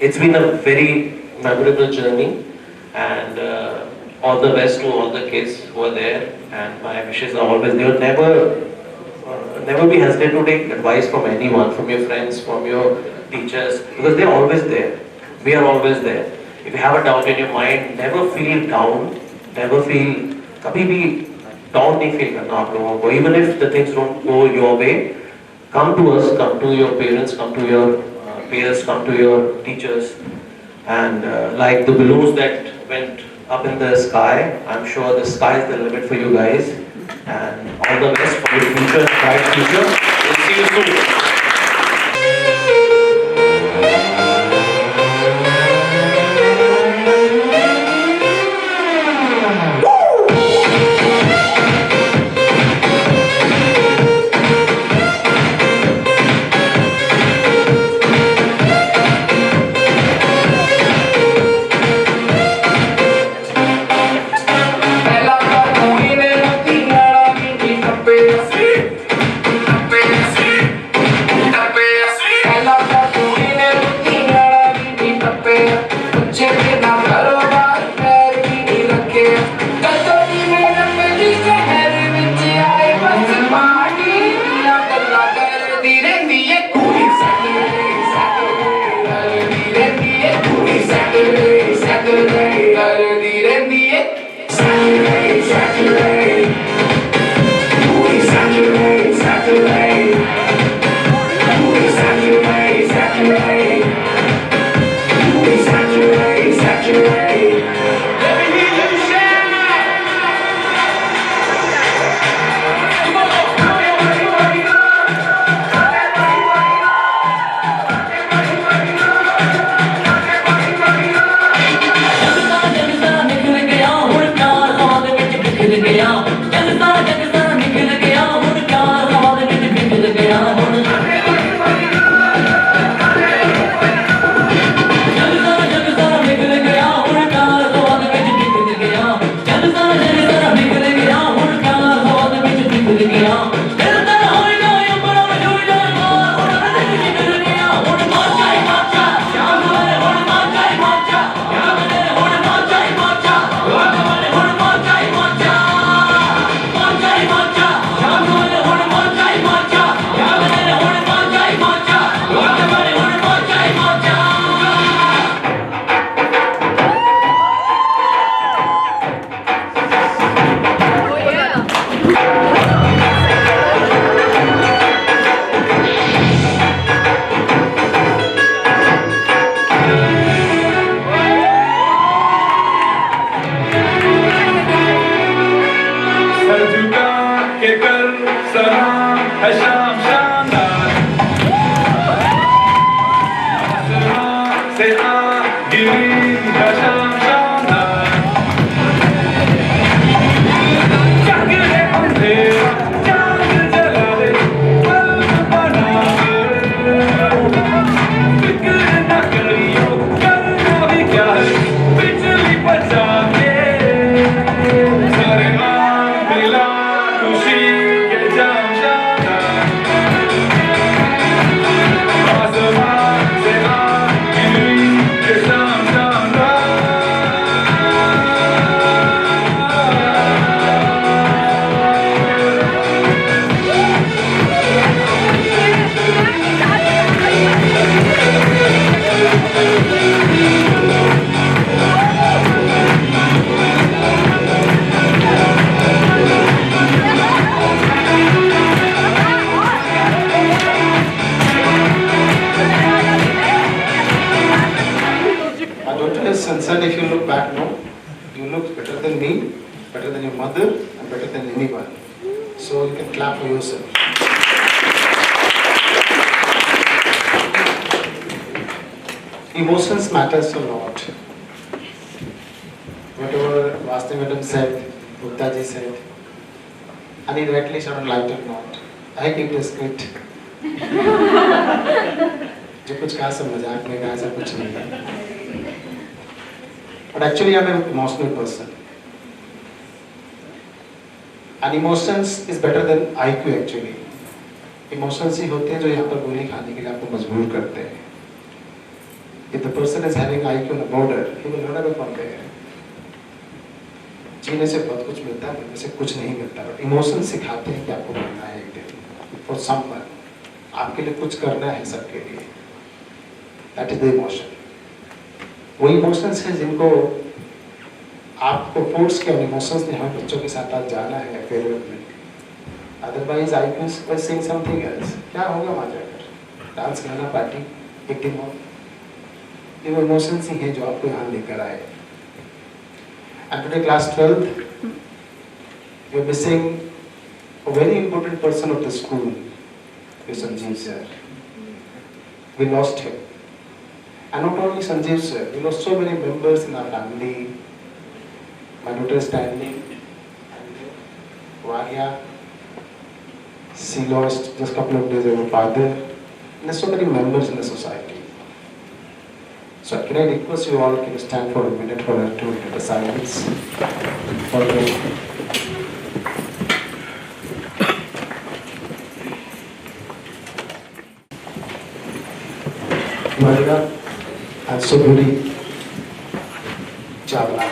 it's been a very memorable journey, and all the best to all the kids who are there, and my wishes are always there. Never be hesitant to take advice from anyone, from your friends, from your teachers, because they're always there. We are always there. If you have a doubt in your mind, never feel down, never feel, कभी भी down नहीं feel करना आप लोगों को. Even if the things don't go your way, come to us, come to your parents, come to your peers, come to your teachers, and like the balloons that went up in the sky, I'm sure the sky is the limit for you guys, and all the best for your future, bright future. We'll see you soon. Let me hear you shout. Censored, if you look back now, you look better than me, better than your mother, and better than anyone. So you can clap for yourself. Emotions matters a lot. Whatever Vasudev Madam said, Gupta ji said, and he rightly said on lighter note. I give the script. जो कुछ कहा सब मजाक में कहा, सब कुछ नहीं कहा. But actually I'm an emotional person. And emotions is better than IQ actually. Emotions ही होते हैं जो यहाँ पर गोली खाने के लिए आपको मजबूर करते हैं. If the person is having IQ on a border, he will run away from there. जीने से बहुत कुछ मिलता है, मरने से कुछ नहीं मिलता. But emotions सिखाते हैं कि आपको करना है एक दिन. For someone, आपके लिए कुछ करना है सबके लिए. That is the emotion. वो इमोशंस हैं जिनको आपको फोर्स किया, इमोशंस ने हमें बच्चों के साथ आज जाना है फेयरवेल में. Otherwise I was saying something else. क्या होगा वहाँ जाकर? डांस गाना पार्टी एक दिन और. ये वो इमोशंस ही हैं जो आपको यहाँ लेकर आए. And today class 12th you are missing a very important person of the school, Sanjeev sir. We lost him. And not only Sanjeev sir, we lost so many members in our family. My daughter Stanley, Varia, she lost just a couple of days ago father. And there's so many members in the society. So can I request you all, can you stand for a minute for her to get a silence for the Varia. And so really, Chavla.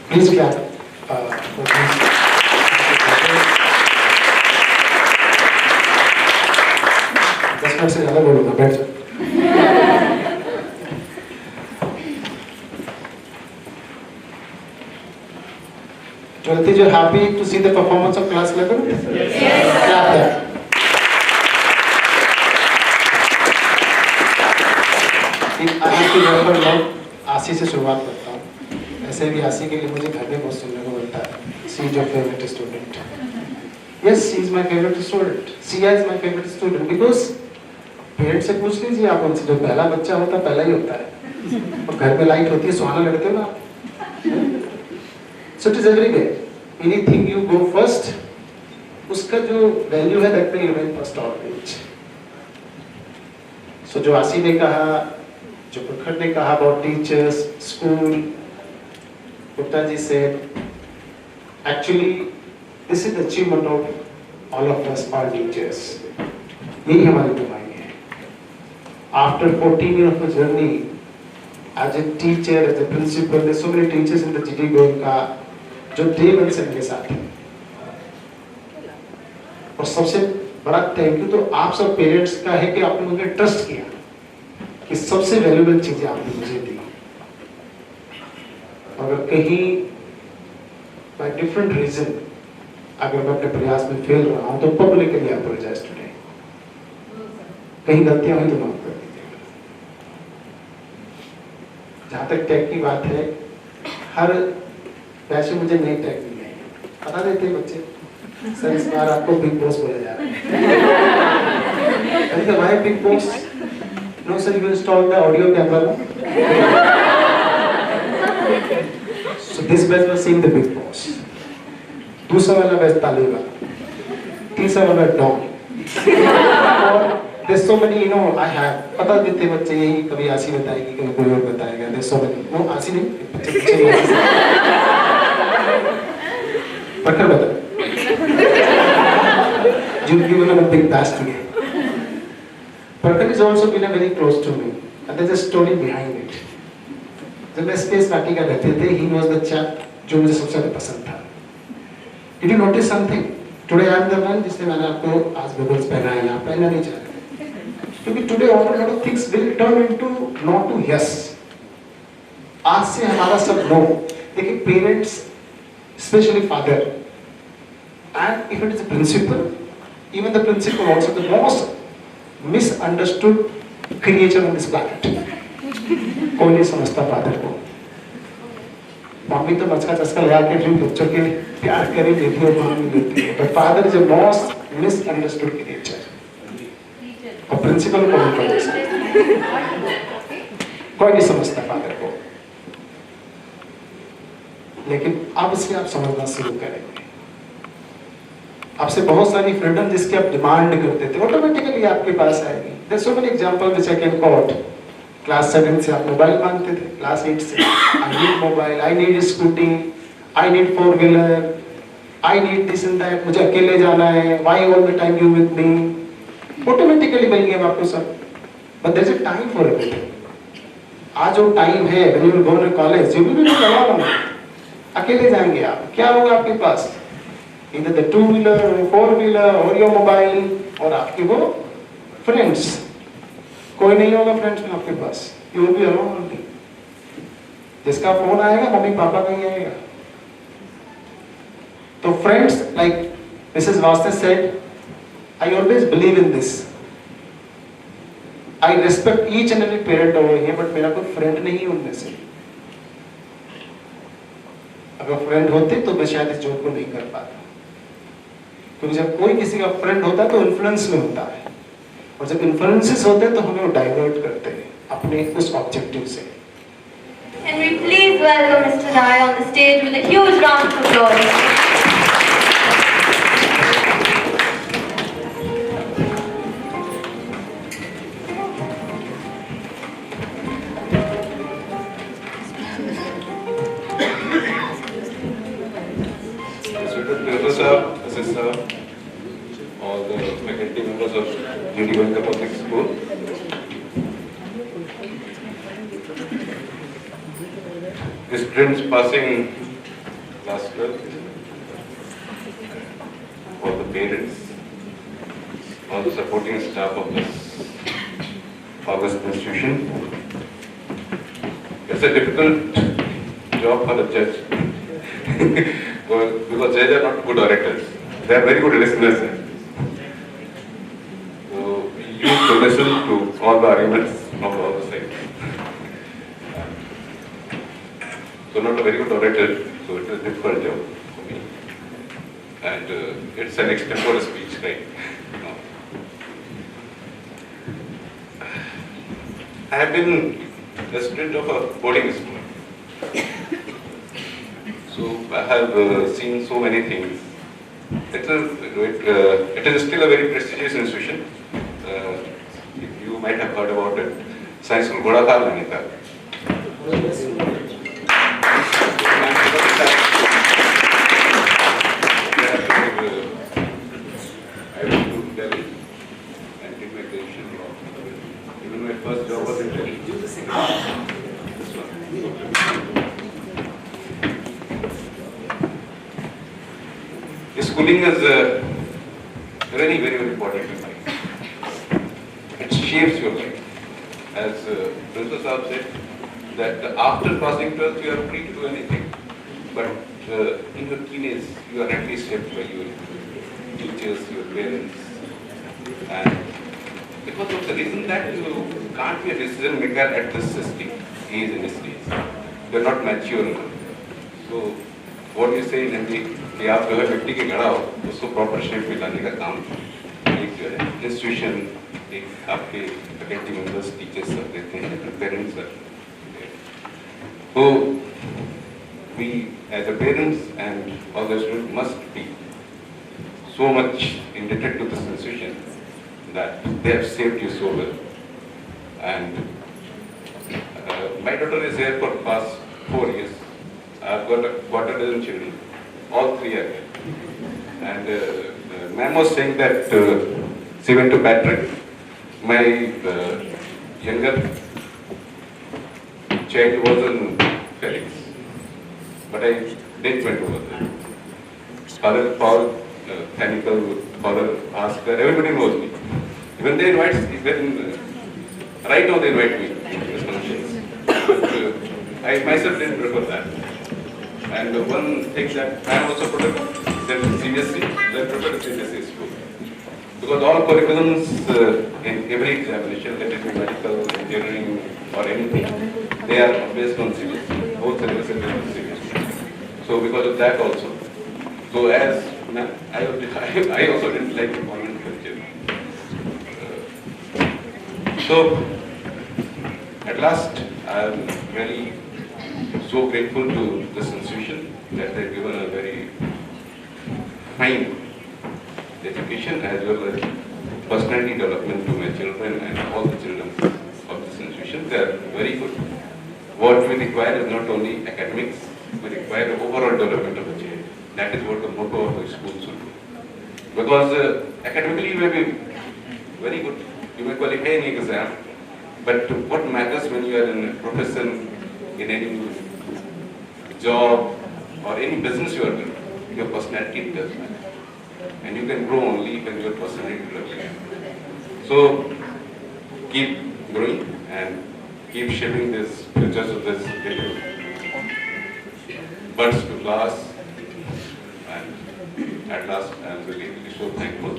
Please clap for this. That's not saying another word, better. Twelfth, you're happy to see the performance of class 11? Yes. Clap that. आपकी आशीष से शुरुआत करता हूँ. ऐसे भी आशी के लिए मुझे घर में बहुत सुनने को मिलता है, she is your favourite student. Yes, she is my favourite student, Siya is my favourite student, because parents से पूछ लीजिए आप उनसे, जो पहला बच्चा होता है पहला ही होता है, और घर में लाइट होती है सुहाना लड़ते हो ना आप। So it is everywhere, anything you go first, उसका जो वैल्यू है that will remain first always. So जो आशी ने कहा, जो प्रखर ने कहा about teachers, school, Gupta ji said, actually this is the achievement of all of us, all teachers. यही हमारी कमाई है। After 14 years of journey, as a teacher, as a principal, there's so many teachers in the GD Goenka जो day one से मेरे साथ हैं। और सबसे बड़ा थैंक यू तो आप सब पेरेंट्स का है कि आपने मुझे ट्रस्ट किया, कि सबसे वैल्यूबल चीजें आपने मुझे दी। अगर कहीं बाय डिफरेंट रीजन अगर मैं अपने प्रयास में फेल रहा हूं तो पब्लिकली अपोलोजाइज टुडे। कहीं गलतियां हुई तो माफ कर दीजिएगा। जहां तक टैग की बात है, हर वैसे मुझे नई टैग मिली है, बता देते बच्चे सर इस बार आपको बिग बॉस बोला जा रहा है। भाई big boss, no sir you install the audio camera. So this batch was seeing the big boss. दूसरा वाला बैच ताली वाला, तीसरा वाला डॉन, और there's so many, you know, I have, पता देते बच्चे यही, कभी आशी बताएगी, कभी कोई और बताएगा, there's so many, no आशी नहीं, बच्चे बच्चे प्रखर बता, you've given a big task today. Prakhar is also been a very close to me, and there's a story behind it. जब मैं स्पेस वाटिका रहते थे, he was the chap जो मुझे सबसे ज्यादा पसंद था। Did you notice something? Today I am the one जिसने मैंने आपको आज बबल्स पहना है, यहाँ पहनना नहीं चाह रहे, क्योंकि today all a lot of things will turn into no to yes. आज से हमारा सब no। देखिए parents, especially father, and if it is a principal, even the principal also the most misunderstood creature on this planet. कोई नहीं समझता father को। Mummy तो मचका चस्का लगा के फिर बच्चों के प्यार करे देती है, मांग देती है, but father is a most misunderstood creature. और प्रिंसिपल को भी कोई नहीं समझता फादर को, लेकिन अब से आप समझना शुरू करेंगे। आपसे बहुत सारी फ्रीडम जिसकी आप डिमांड करते थे ऑटोमेटिकली आपके पास आएगी। There so many example which I can quote. Class 7 से आप मोबाइल मांगते थे, क्लास 8 से I need mobile, I need scooty, I need four wheeler, I need this and that, मुझे अकेले जाना है, why all the time you with me. Automatically मिल गया आपको सब, but there is a time for everything. आज वो टाइम है when you will go to college, you will be alone, अकेले जाएंगे आप, क्या होगा आपके पास? either the 2-wheeler or 4-wheeler or your mobile और आपके वो फ्रेंड्स। कोई नहीं होगा फ्रेंड्स में आपके पास, you will be alone only. जिसका फोन आएगा मम्मी पापा का ही आएगा। तो friends, like Mrs Vaste said, I always believe in this, I respect each and every parent over here, but मेरा कोई फ्रेंड नहीं है उनमें से। अगर फ्रेंड होते तो मैं शायद इस जॉब को नहीं कर पाता, क्योंकि जब कोई किसी का फ्रेंड होता है तो इन्फ्लुएंस में होता है, और जब इन्फ्लुएंसेस होते हैं तो हमें वो डाइवर्ट करते हैं अपने उस ऑब्जेक्टिव से। Can we please welcome Mr. Rai on the stage with a huge round of applause. All the faculty members of GD Goenka Public School. The students passing class 12, all the parents, all the supporting staff of this August institution. It's a difficult job for a judge because judges are not good orators. They are very good listeners. So we used to listen to all the arguments of all the sides. so not a very good orator, so it was a difficult job for me. And it's an extempore speech, right? No. I have been a student of a boarding school. So I have seen so many things. It is still a very prestigious institution. You might have heard about it. Science School Godakar Nainital. I went to Delhi and did my graduation law. Even my first job was in Delhi. This one. Schooling is very, very, very important in life. It shapes your life. As Principal Saab said, that after crossing 12th, you are free to do anything. But in your teenage, you are at least shaped by your teachers, your parents. And because of the reason that you can't be a decision maker at this age in this stage. You are not mature enough. So, what you say in Hindi, कि आप जो है व्यक्ति के गड़ा हो उसको proper shape में लाने का काम एक जो है इंस्टीट्यूशन एक आपके फैकल्टी मेंबर्स टीचर्स सब देते हैं पेरेंट्स सर तो we as a parents and all the students must be so much indebted to this institution that they have saved you so well. And my daughter is here for the past 4 years. I've got a dozen children. All 3 are here. And ma'am was saying that she went to Patrick. My younger child was in Felix. But I didn't went over there. Father Paul, Thanical, Father Oscar, everybody knows me. Even they invite, right now they invite me to this functions. I myself didn't prefer that. And one thing that I am also protected, that CBSE, they prefer CBSE school. Because all curriculums in every examination, let it be medical, engineering or anything, they are based on CBSE. Both syllabus are based on CBSE. So because of that also. So as I also didn't like the convent culture. So at last I am really so grateful to this institution that they've given a very fine education as well as personality development to my children and all the children of this institution. They are very good. What we require is not only academics, we require overall development of the child. That is what the motto of the school should do. Because academically you may be very good, you may qualify any exam, but what matters when you are in a profession, in any job or any business you are doing, your personality does matter. And you can grow only when your personality develops. So keep growing and keep shaping this futures of this little birds to class. And at last I am really so thankful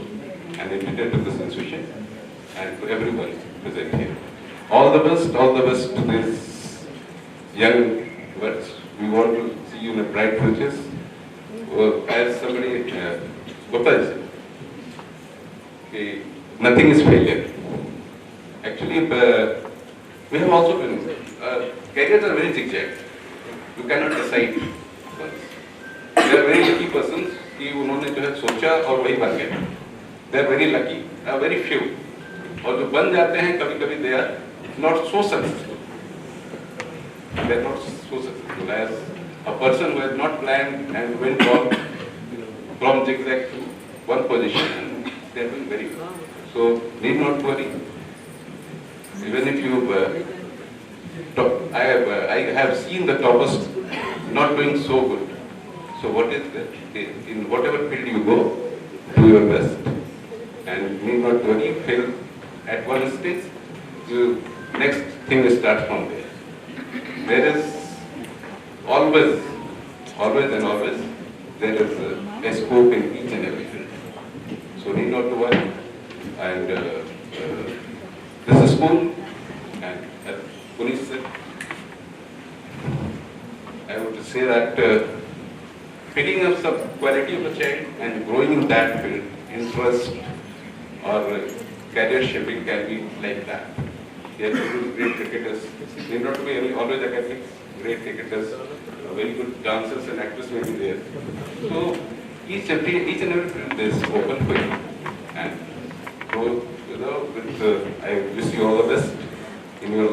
and indebted to this institution and to everyone present here. All the best to this young ones. We want to see you in a bright future. As somebody, Gopal said, nothing is failure. Actually, we have also been, careers are very zigzag. You cannot decide once. There are very lucky persons कि उन्होंने जो है सोचा और वही बन गए. They are very lucky, very few. और जो बन जाते हैं कभी-कभी they are not so successful. They are not so successful as a person who has not planned and went from zigzag to one position. They are doing very good. So need not worry. Even if you, I have seen the toppers not doing so good. So what is that? In whatever field you go, do your best and need not worry. Fail at one stage, next thing will start from there. There is always, there is a scope in each and every field. So need not to worry. And this is school, and as Puneet said, I would would say that picking up some quality of a child and growing in that field, interest or career shaping can be like that. They are great cricketers. They not be always academics. Great cricketers, very good dancers and actors may be there. So each and every field is open for you. And grow, with I wish you all the best in your life.